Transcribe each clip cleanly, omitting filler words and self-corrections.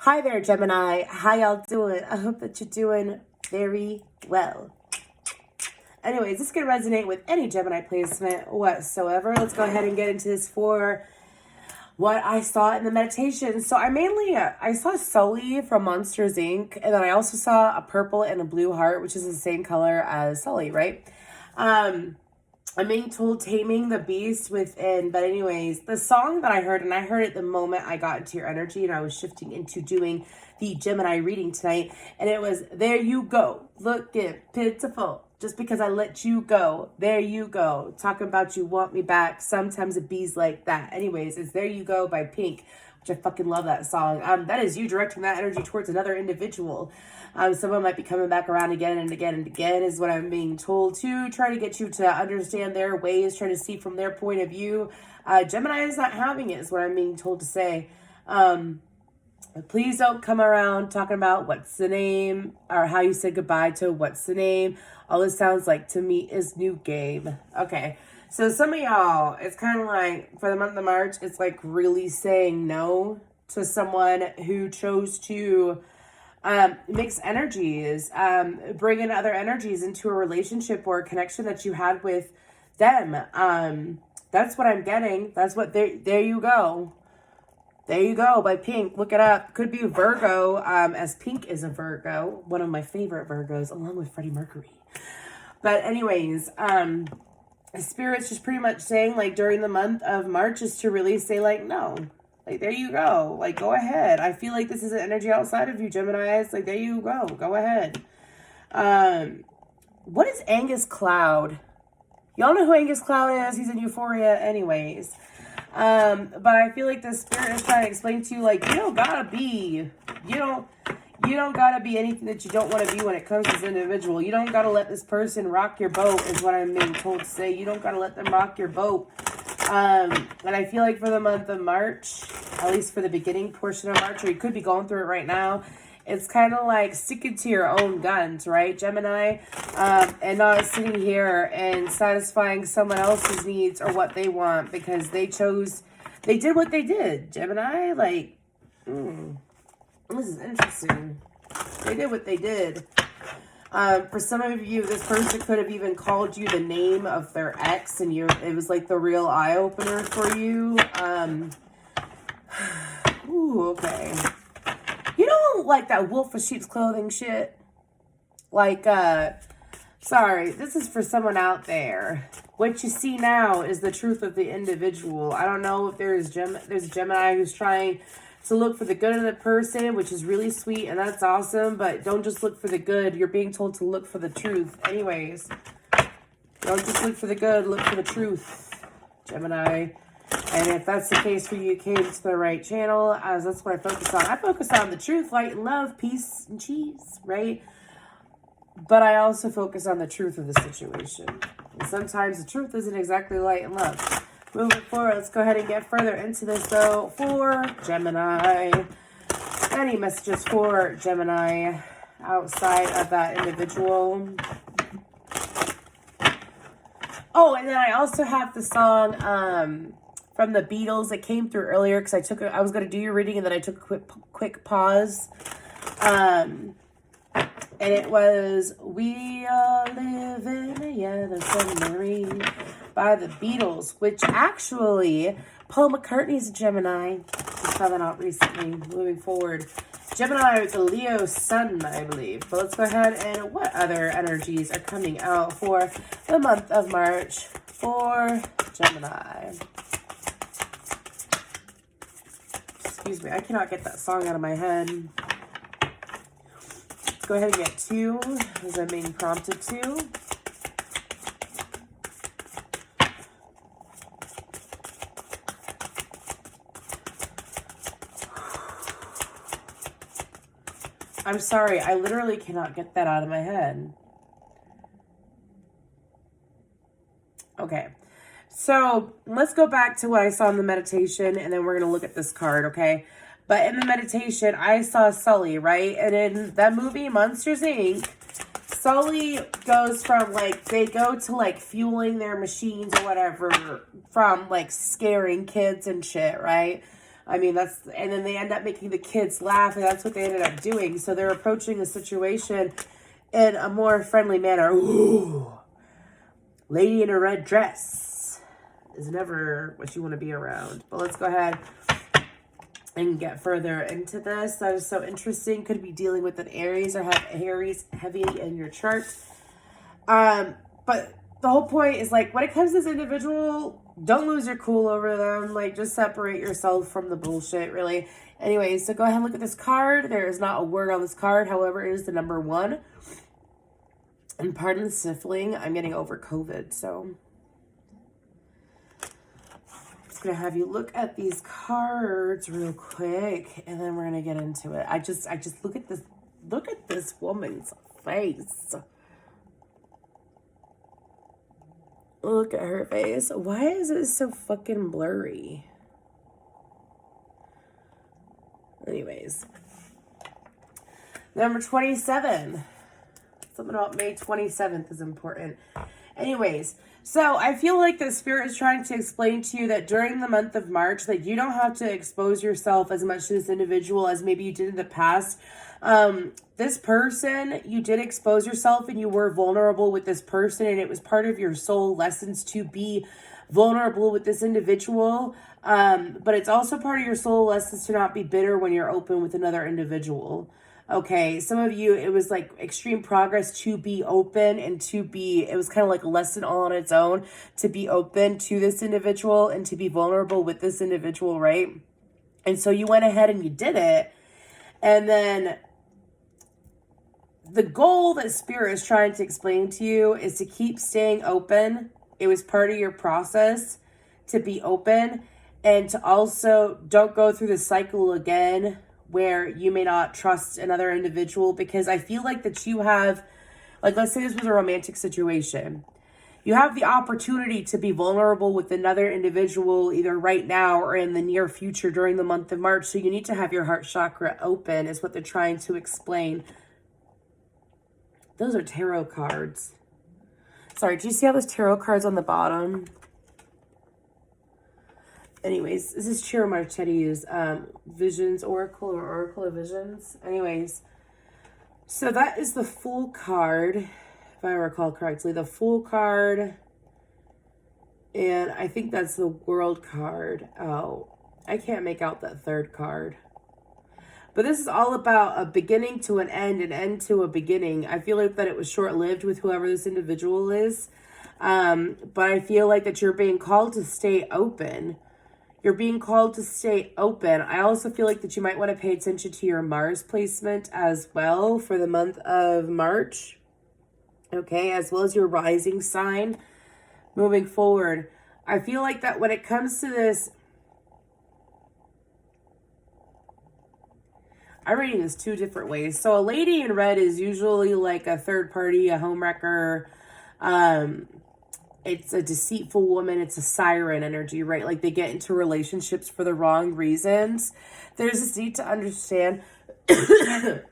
Hi there, Gemini. How y'all doing? I hope that you're doing very well. Anyways, this is going to resonate with any Gemini placement whatsoever. Let's go ahead and get into this for what I saw in the meditation. So I saw Sully from Monsters, Inc. And then I also saw a purple and a blue heart, which is the same color as Sully, right? I'm being told Taming the Beast Within. But anyways, the song that I heard, and I heard it the moment I got into your energy and I was shifting into doing the Gemini reading tonight. And it was, there you go, looking pitiful, just because I let you go. There you go, talking about you want me back. Sometimes it bees like that. Anyways, it's There You Go by Pink, which I fucking love that song. That is you directing that energy towards another individual. Someone might be coming back around again and again and again is what I'm being told to try to get you to understand their ways, try to see from their point of view. Gemini is not having it is what I'm being told to say. Please don't come around talking about what's the name or how you said goodbye to what's the name. All this sounds like to me is new game. Okay. So some of y'all, it's kind of like for the month of March, it's like really saying no to someone who chose to mix energies, bring in other energies into a relationship or a connection that you had with them. That's what I'm getting. That's what, there you go. There you go by Pink. Look it up. Could be Virgo, as Pink is a Virgo. One of my favorite Virgos, along with Freddie Mercury. But anyways, Spirit's just pretty much saying, like, during the month of March is to really say, like, no. Like, there you go. Like, go ahead. I feel like this is an energy outside of you, Geminis. Like, there you go. Go ahead. What is Angus Cloud? Y'all know who Angus Cloud is. He's in Euphoria anyways. But I feel like the Spirit is trying to explain to you, like, you don't gotta be anything that you don't want to be when it comes to this individual. You don't gotta let this person rock your boat is what I'm being told to say. You don't gotta let them rock your boat. And I feel like for the month of March, at least for the beginning portion of March, or you could be going through it right now, it's kind of like sticking to your own guns, right, Gemini? And not sitting here and satisfying someone else's needs or what they want because they did what they did, Gemini. Like, this is interesting. They did what they did. For some of you, this person could have even called you the name of their ex, and it was like the real eye-opener for you. Ooh, okay. You know, like that wolf of sheep's clothing shit? Like, sorry, this is for someone out there. What you see now is the truth of the individual. I don't know if there's a Gemini who's trying to look for the good in the person, which is really sweet, and that's awesome, but don't just look for the good. You're being told to look for the truth. Anyways, don't just look for the good, look for the truth, Gemini. And if that's the case for you, you came to the right channel, as that's what I focus on. I focus on the truth, light, and love, peace, and cheese, right? But I also focus on the truth of the situation. And sometimes the truth isn't exactly light and love. Moving forward, let's go ahead and get further into this, though, for Gemini. Any messages for Gemini outside of that individual? Oh, and then I also have the song from the Beatles that came through earlier because I was going to do your reading and then I took a quick pause. And it was We All Live in a Yellow Submarine by the Beatles, which actually, Paul McCartney's a Gemini. Just found that out recently. Moving forward. Gemini is a Leo sun, I believe. But let's go ahead and what other energies are coming out for the month of March for Gemini? Excuse me, I cannot get that song out of my head. Let's go ahead and get 2, as I'm being prompted to. I'm sorry, I literally cannot get that out of my head. Okay, so let's go back to what I saw in the meditation, and then we're going to look at this card, okay? But in the meditation, I saw Sully, right? And in that movie, Monsters, Inc., Sully goes from, like, they go to, like, fueling their machines or whatever from, like, scaring kids and shit, right? I mean, and then they end up making the kids laugh, and that's what they ended up doing. So they're approaching the situation in a more friendly manner. Ooh, lady in a red dress is never what you want to be around. But let's go ahead and get further into this. That is so interesting. Could be dealing with an Aries or have Aries heavy in your chart. But the whole point is, like, when it comes to this individual, don't lose your cool over them. Like, just separate yourself from the bullshit, really. Anyways, so go ahead and look at this card. There is not a word on this card. However, it is the number 1. And pardon the sniffling. I'm getting over COVID, so I'm just going to have you look at these cards real quick, and then we're going to get into it. I just look at this. Look at this woman's face. Look at her face. Why is it so fucking blurry? Anyways. Number 27. Something about May 27th is important. Anyways. So I feel like the Spirit is trying to explain to you that during the month of March, that you don't have to expose yourself as much to this individual as maybe you did in the past. This person, you did expose yourself and you were vulnerable with this person, and it was part of your soul lessons to be vulnerable with this individual. But it's also part of your soul lessons to not be bitter when you're open with another individual. Okay, some of you, it was like extreme progress to be open and it was kind of like a lesson all on its own to be open to this individual and to be vulnerable with this individual, right? And so you went ahead and you did it. And then the goal that Spirit is trying to explain to you is to keep staying open. It was part of your process to be open, and to also don't go through the cycle again where you may not trust another individual, because I feel like that you have, like, let's say this was a romantic situation. You have the opportunity to be vulnerable with another individual either right now or in the near future during the month of March. So you need to have your heart chakra open is what they're trying to explain. Those are tarot cards. Sorry, do you see all those tarot cards on the bottom? Anyways, this is Chiro Marchetti's Visions Oracle, or Oracle of Visions. Anyways, so that is the Fool card, if I recall correctly. The Fool card, and I think that's the World card. Oh, I can't make out that third card. But this is all about a beginning to an end to a beginning. I feel like that it was short-lived with whoever this individual is. But I feel like that you're being called to stay open. You're being called to stay open. I also feel like that you might want to pay attention to your Mars placement as well for the month of March. Okay, as well as your rising sign moving forward. I feel like that when it comes to this, I'm reading this 2 different ways. So a lady in red is usually like a third party, a homewrecker. It's a deceitful woman. It's a siren energy, right? Like they get into relationships for the wrong reasons. There's this need to understand that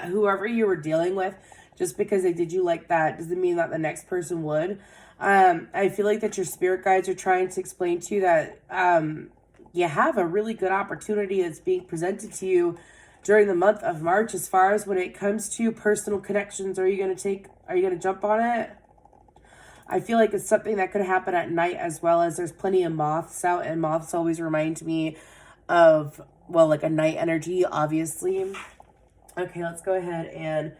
whoever you were dealing with, just because they did you like that doesn't mean that the next person would. I feel like that your spirit guides are trying to explain to you that you have a really good opportunity that's being presented to you during the month of March. As far as when it comes to personal connections, are you going to jump on it? I feel like it's something that could happen at night, as well as there's plenty of moths out, and moths always remind me of, well, like a night energy, obviously. Okay, let's go ahead and,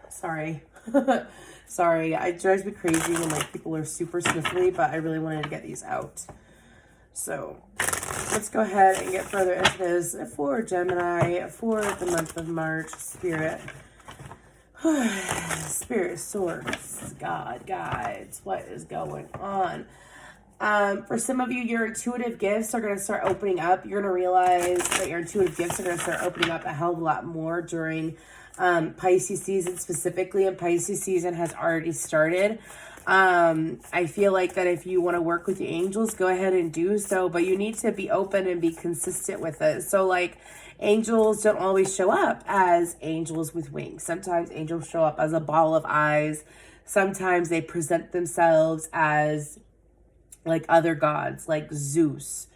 sorry, it drives me crazy when like people are super sniffly, but I really wanted to get these out. So let's go ahead and get further into this for Gemini for the month of March. Spirit. Spirit, source, God, guides, what is going on? For some of you, your intuitive gifts are going to start opening up. You're going to realize that your intuitive gifts are going to start opening up a hell of a lot more during Pisces season specifically, and Pisces season has already started. I feel like that if you want to work with the angels, go ahead and do so, but you need to be open and be consistent with it. So like, angels don't always show up as angels with wings. Sometimes angels show up as a ball of eyes. Sometimes they present themselves as like other gods, like Zeus,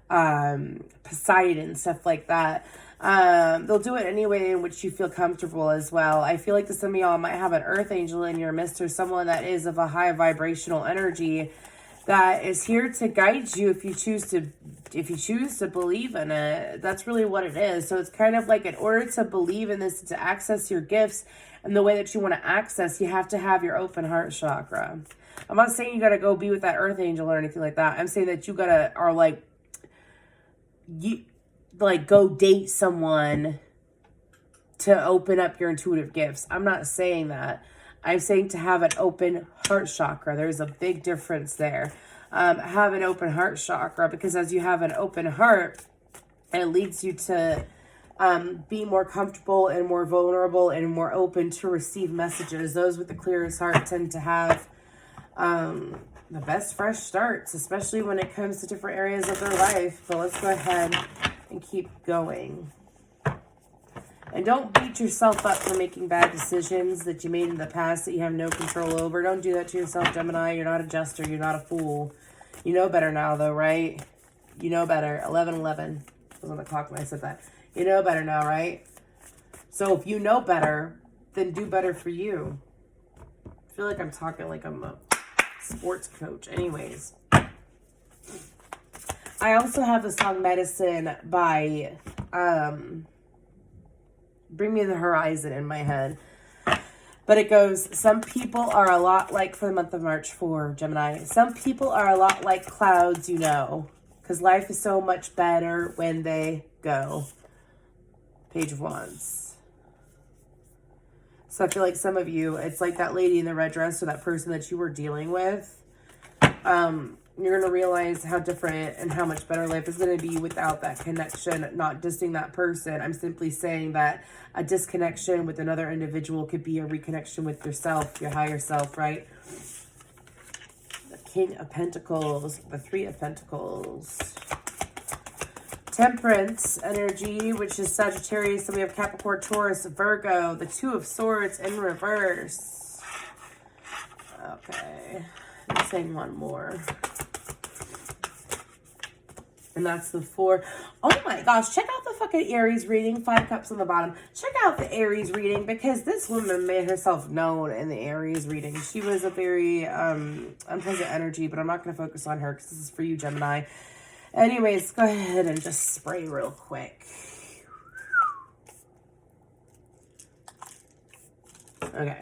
Poseidon, stuff like that. They'll do it any way in which you feel comfortable as well. I feel like some of y'all might have an earth angel in your midst, or someone that is of a high vibrational energy that is here to guide you if you choose to believe in it. That's really what it is. So it's kind of like, in order to believe in this, to access your gifts and the way that you want to access, you have to have your open heart chakra. I'm not saying you got to go be with that earth angel or anything like that. I'm saying that you got to, or like, you like go date someone to open up your intuitive gifts. I'm not saying that. I'm saying to have an open heart chakra. There's a big difference there. Have an open heart chakra, because as you have an open heart, it leads you to be more comfortable and more vulnerable and more open to receive messages. Those with the clearest heart tend to have the best fresh starts, especially when it comes to different areas of their life. But let's go ahead and keep going. And don't beat yourself up for making bad decisions that you made in the past that you have no control over. Don't do that to yourself, Gemini. You're not a jester. You're not a fool. You know better now, though, right? You know better. 11:11 was on the clock when I said that. You know better now, right? So if you know better, then do better for you. I feel like I'm talking like I'm a sports coach. Anyways. I also have the song Medicine by Bring Me the Horizon in my head. But it goes, some people are a lot like, for the month of March for Gemini, some people are a lot like clouds, you know, because life is so much better when they go. Page of Wands. So I feel like some of you, it's like that lady in the red dress, or that person that you were dealing with. You're going to realize how different and how much better life is going to be without that connection. Not dissing that person. I'm simply saying that a disconnection with another individual could be a reconnection with yourself, your higher self, right? The King of Pentacles, the Three of Pentacles. Temperance energy, which is Sagittarius. So we have Capricorn, Taurus, Virgo, the Two of Swords in reverse. Okay. I'm saying one more. And that's the Four. Oh my gosh, check out the fucking Aries reading. 5 cups on the bottom. Check out the Aries reading, because this woman made herself known in the Aries reading. She was a very unpleasant energy, but I'm not going to focus on her because this is for you, Gemini. Anyways, go ahead and just spray real quick. Okay.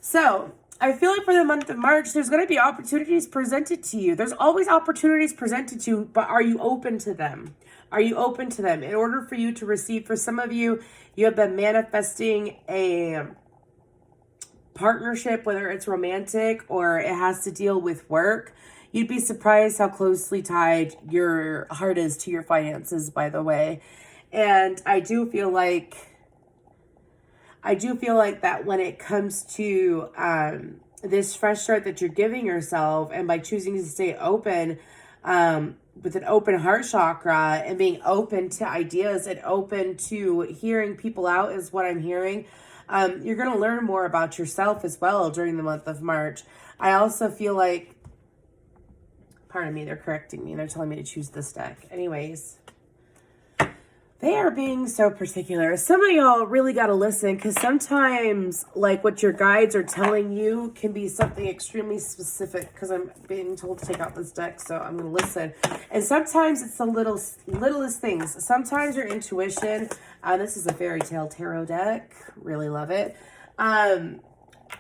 So I feel like for the month of March, there's going to be opportunities presented to you. There's always opportunities presented to you, but are you open to them? Are you open to them? In order for you to receive, for some of you, you have been manifesting a partnership, whether it's romantic or it has to deal with work. You'd be surprised how closely tied your heart is to your finances, by the way. And I do feel like that when it comes to this fresh start that you're giving yourself, and by choosing to stay open with an open heart chakra and being open to ideas and open to hearing people out, is what I'm hearing. You're going to learn more about yourself as well during the month of March. I also feel like, pardon me, they're correcting me. They're telling me to choose this deck. Anyways. They are being so particular. Some of y'all really got to listen, because sometimes, like, what your guides are telling you can be something extremely specific, because I'm being told to take out this deck, so I'm going to listen. And sometimes it's the littlest things. Sometimes your intuition, this is a fairy tale tarot deck. Really love it.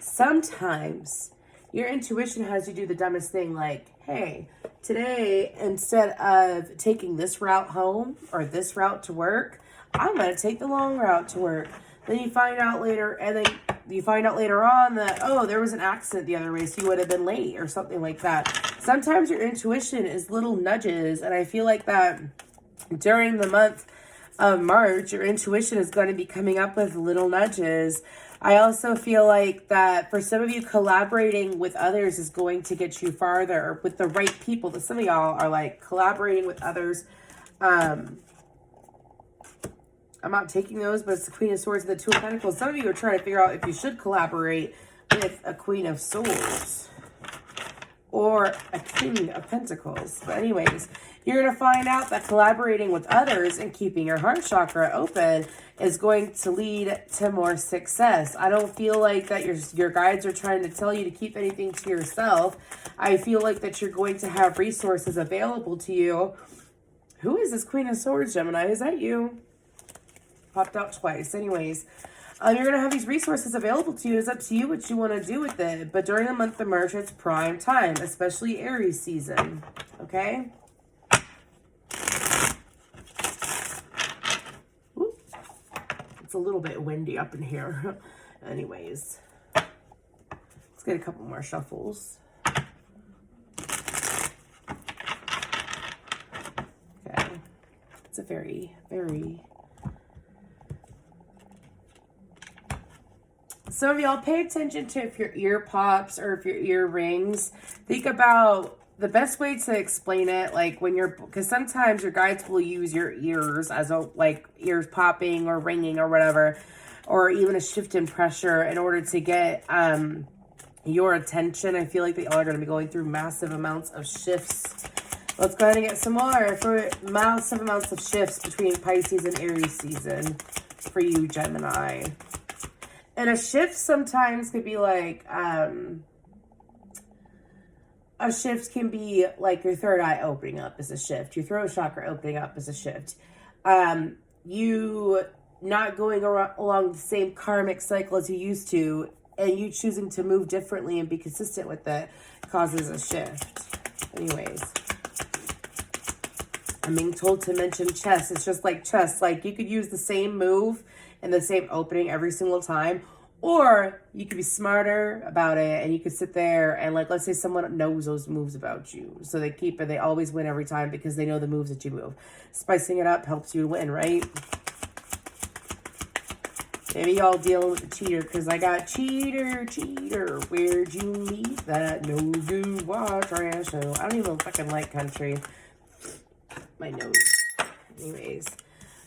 Sometimes your intuition has you do the dumbest thing, like, hey, today, instead of taking this route home or this route to work, I'm going to take the long route to work. Then you find out later, on that, oh, there was an accident the other way, so you would have been late or something like that. Sometimes your intuition is little nudges, and I feel like that during the month of March, your intuition is going to be coming up with little nudges. I also feel like that for some of you, collaborating with others is going to get you farther with the right people. That some of y'all are like collaborating with others. I'm not taking those, but it's the Queen of Swords and the Two of Pentacles. Some of you are trying to figure out if you should collaborate with a Queen of Swords. or a King of Pentacles. But anyways, you're going to find out that collaborating with others and keeping your heart chakra open is going to lead to more success. I don't feel like that your guides are trying to tell you to keep anything to yourself. I feel like that you're going to have resources available to you. Who is this Queen of Swords, Gemini? Is that you? Popped out twice. Anyways, you're going to have these resources available to you. It's up to you what you want to do with it. But during the month of March, it's prime time, especially Aries season. Okay? Ooh. It's a little bit windy up in here. Anyways, let's get a couple more shuffles. Okay. It's a very, very... Some of y'all pay attention to if your ear pops or if your ear rings. Think about the best way to explain it, like when you're, because sometimes your guides will use your ears as a, like ears popping or ringing or whatever, or even a shift in pressure in order to get your attention. I feel like they all are going to be going through massive amounts of shifts. Let's go ahead and get some more for massive amounts of shifts between Pisces and Aries season for you, Gemini. And a shift sometimes could be like, a shift can be like your third eye opening up is a shift. Your throat chakra opening up is a shift. You not going along the same karmic cycle as you used to, and you choosing to move differently and be consistent with it causes a shift. Anyways, I'm being told to mention chess. It's just like chess. Like you could use the same move and the same opening every single time, or you could be smarter about it and you could sit there and, like, let's say someone knows those moves about you, so they keep it, they always win every time because they know the moves that you move. Spicing it up helps you win, right? Maybe y'all dealing with the cheater, because I got cheater, where'd you meet that no good water trash? So I don't even fucking like country. My nose. Anyways.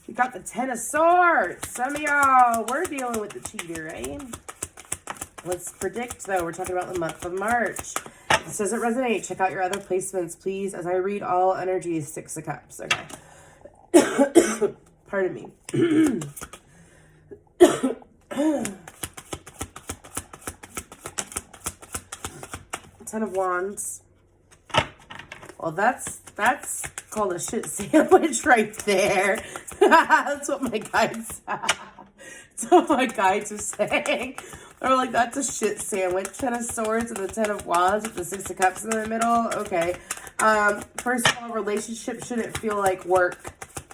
We got the Ten of Swords. Some of y'all, we're dealing with the cheater, right? Let's predict, though. We're talking about the month of March. If this doesn't resonate, check out your other placements, please, as I read all energies. Six of Cups. Okay. Pardon me. Ten of Wands. Well, that's called a shit sandwich right there. That's what my guides That's what my guides are saying. They're like, that's a shit sandwich. Ten of Swords and the Ten of Wands with the Six of Cups in the middle. Okay. First of all, relationships shouldn't feel like work.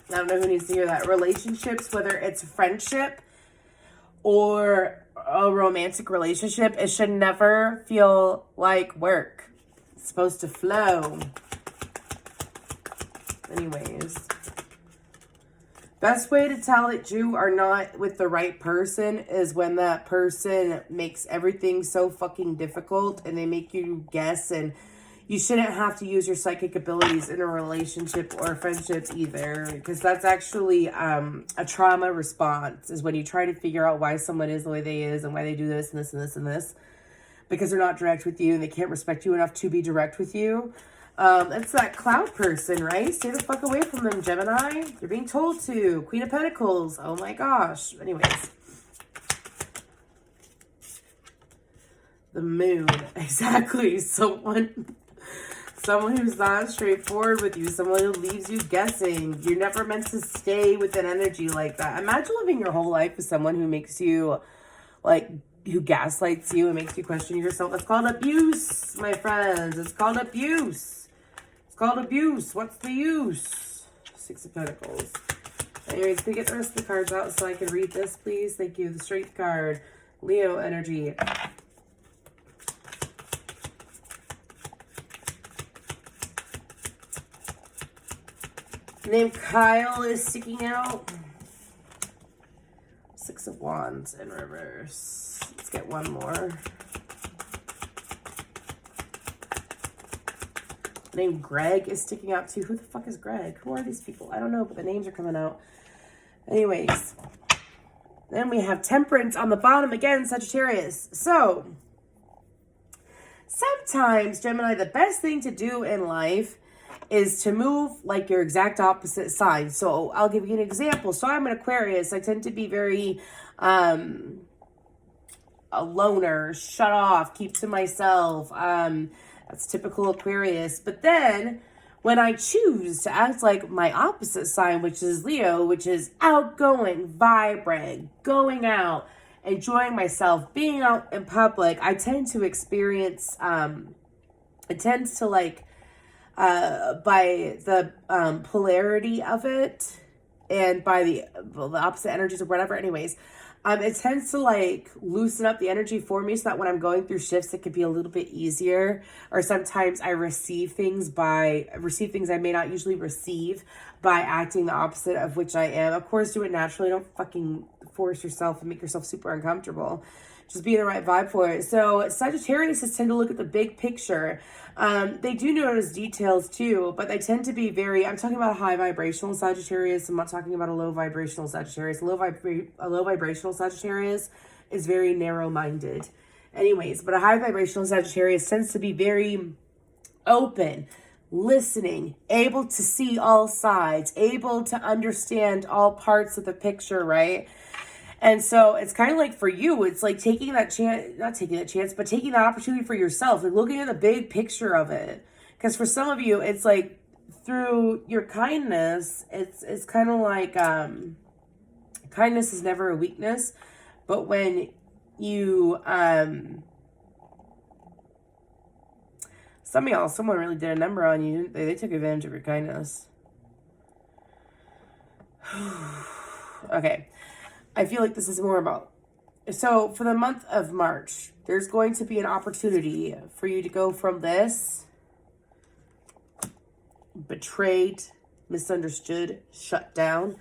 I don't know who needs to hear that. Relationships, whether it's friendship or a romantic relationship, it should never feel like work. It's supposed to flow. Anyways, best way to tell that you are not with the right person is when that person makes everything so fucking difficult and they make you guess, and you shouldn't have to use your psychic abilities in a relationship or a friendship either, because that's actually a trauma response, is when you try to figure out why someone is the way they is and why they do this and this and this and this, because they're not direct with you and they can't respect you enough to be direct with you. It's that cloud person, right? Stay the fuck away from them, Gemini. You're being told to. Queen of Pentacles. Oh my gosh. Anyways. The Moon. Exactly. Someone who's not straightforward with you. Someone who leaves you guessing. You're never meant to stay with an energy like that. Imagine living your whole life with someone who makes you, like, who gaslights you and makes you question yourself. It's called abuse, my friends. It's called abuse. Called abuse. What's the use? Six of Pentacles. Anyways, can we get the rest of the cards out so I can read this, please? Thank you. The Strength card. Leo energy. Name Kyle is sticking out. Six of Wands in reverse. Let's get one more. Name Greg is sticking out too. Who the fuck is Greg? Who are these people? I don't know, but the names are coming out. Anyways. Then we have Temperance on the bottom again, Sagittarius. So, sometimes, Gemini, the best thing to do in life is to move like your exact opposite sign. So I'll give you an example. So I'm an Aquarius. I tend to be very a loner, shut off, keep to myself. That's typical Aquarius. But then when I choose to act like my opposite sign, which is Leo, which is outgoing, vibrant, going out, enjoying myself, being out in public, I tend to experience, it tends to like, by the polarity of it and by the opposite energies or whatever, anyways, it tends to like loosen up the energy for me so that when I'm going through shifts, it could be a little bit easier. Or sometimes I receive things I may not usually receive by acting the opposite of which I am. Of course, do it naturally. Don't fucking force yourself and make yourself super uncomfortable. Just be in the right vibe for it. So Sagittarius tend to look at the big picture. They do notice details too, but they tend to be I'm talking about a high vibrational Sagittarius. I'm not talking about a low vibrational Sagittarius. A low vibrational Sagittarius is very narrow-minded. Anyways, but a high vibrational Sagittarius tends to be very open, listening, able to see all sides, able to understand all parts of the picture, right? And so it's kind of like for you, it's like taking that chance, not taking that chance, but taking that opportunity for yourself and looking at the big picture of it. Because for some of you, it's like through your kindness, it's kind of like kindness is never a weakness. But when you, some of y'all, someone really did a number on you, didn't they? They took advantage of your kindness. Okay. I feel like this is more about, so for the month of March, there's going to be an opportunity for you to go from this betrayed, misunderstood, shut down,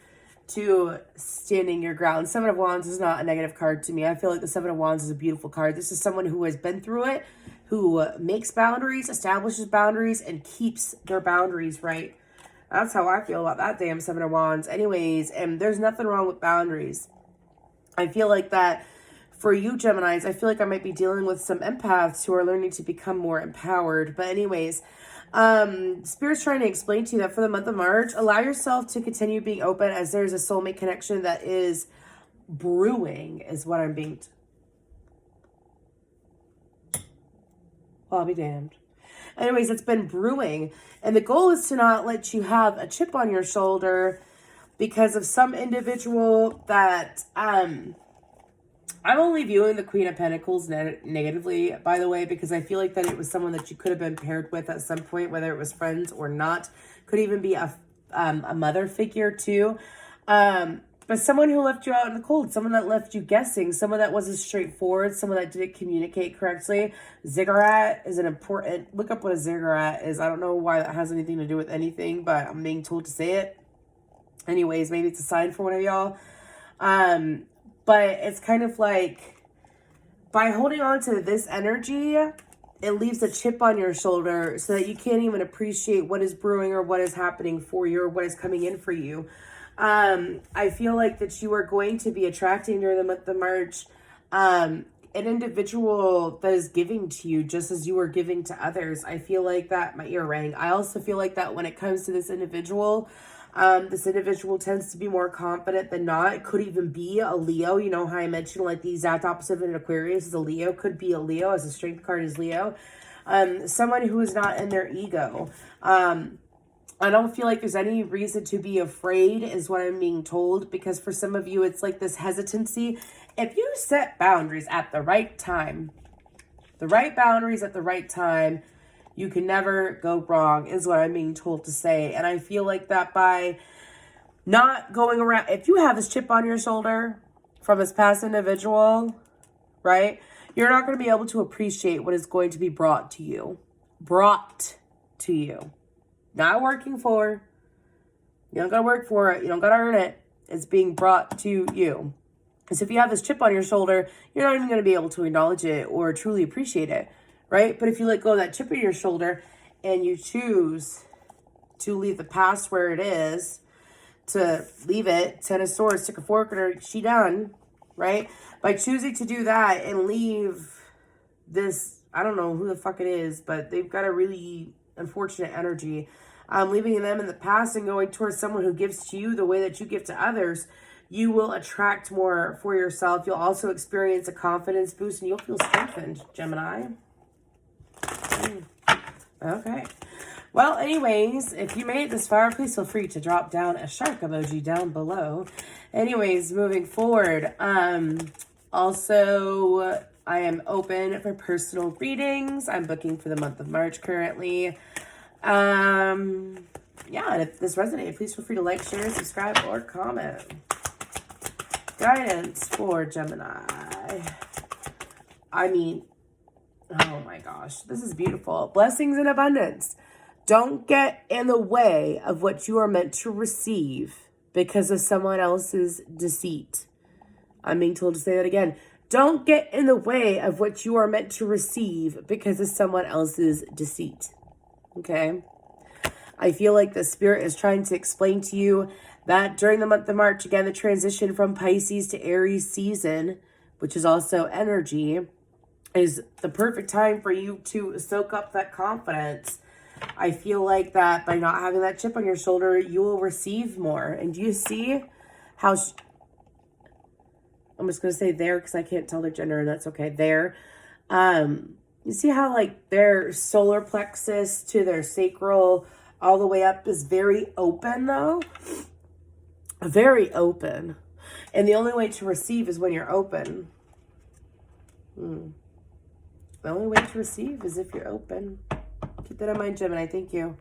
to standing your ground. Seven of Wands is not a negative card to me. I feel like the Seven of Wands is a beautiful card. This is someone who has been through it, who makes boundaries, establishes boundaries, and keeps their boundaries, right? That's how I feel about that damn Seven of Wands. Anyways, and there's nothing wrong with boundaries. I feel like that for you, Geminis, I feel like I might be dealing with some empaths who are learning to become more empowered. But anyways, Spirit's trying to explain to you that for the month of March, allow yourself to continue being open as there's a soulmate connection that is brewing, is what I'm being. I'll be damned. Anyways, it's been brewing. And the goal is to not let you have a chip on your shoulder because of some individual that, I'm only viewing the Queen of Pentacles negatively, by the way, because I feel like that it was someone that you could have been paired with at some point, whether it was friends or not. Could even be a mother figure too. But someone who left you out in the cold, someone that left you guessing, someone that wasn't straightforward, someone that didn't communicate correctly. Ziggurat is an important, look up what a ziggurat is. I don't know why that has anything to do with anything, but I'm being told to say it. Anyways, maybe it's a sign for one of y'all. But it's kind of like, by holding on to this energy, it leaves a chip on your shoulder so that you can't even appreciate what is brewing or what is happening for you or what is coming in for you. I feel like that you are going to be attracting during the month of March, an individual that is giving to you just as you are giving to others. I feel like that, my ear rang. I also feel like that when it comes to this individual tends to be more confident than not. It could even be a Leo. You know how I mentioned like the exact opposite of an Aquarius is a Leo. Could be a Leo, as a strength card is Leo. Someone who is not in their ego. I don't feel like there's any reason to be afraid is what I'm being told, because for some of you, it's like this hesitancy. If you set boundaries at the right time, the right boundaries at the right time, you can never go wrong is what I'm being told to say. And I feel like that by not going around, if you have this chip on your shoulder from this past individual, right, you're not going to be able to appreciate what is going to be brought to you. Brought to you. Not working for. You don't got to work for it. You don't got to earn it. It's being brought to you. Because if you have this chip on your shoulder, you're not even going to be able to acknowledge it or truly appreciate it. Right? But if you let go of that chip on your shoulder and you choose to leave the past where it is, to leave it, Ten of Swords, took a fork in her, she done, right? By choosing to do that and leave this I don't know who the fuck it is, but they've got a really unfortunate energy. Leaving them in the past and going towards someone who gives to you the way that you give to others, you will attract more for yourself. You'll also experience a confidence boost and you'll feel strengthened, Gemini. Okay. Well, anyways, if you made it this far, please feel free to drop down a shark emoji down below. Anyways, moving forward. Also, I am open for personal readings. I'm booking for the month of March currently. Yeah, and if this resonated, please feel free to like, share, subscribe, or comment. Guidance for Gemini. I mean, oh my gosh, this is beautiful. Blessings and abundance. Don't get in the way of what you are meant to receive because of someone else's deceit. I'm being told to say that again. Don't get in the way of what you are meant to receive because of someone else's deceit. Okay? I feel like the Spirit is trying to explain to you that during the month of March, again, the transition from Pisces to Aries season, which is also energy, is the perfect time for you to soak up that confidence. I feel like that by not having that chip on your shoulder, you will receive more. And do you see how... I'm just going to say there because I can't tell their gender and that's okay. There. You see how like their solar plexus to their sacral all the way up is very open though? Very open. And the only way to receive is when you're open. The only way to receive is if you're open. Keep that in mind, Gemini. Thank you.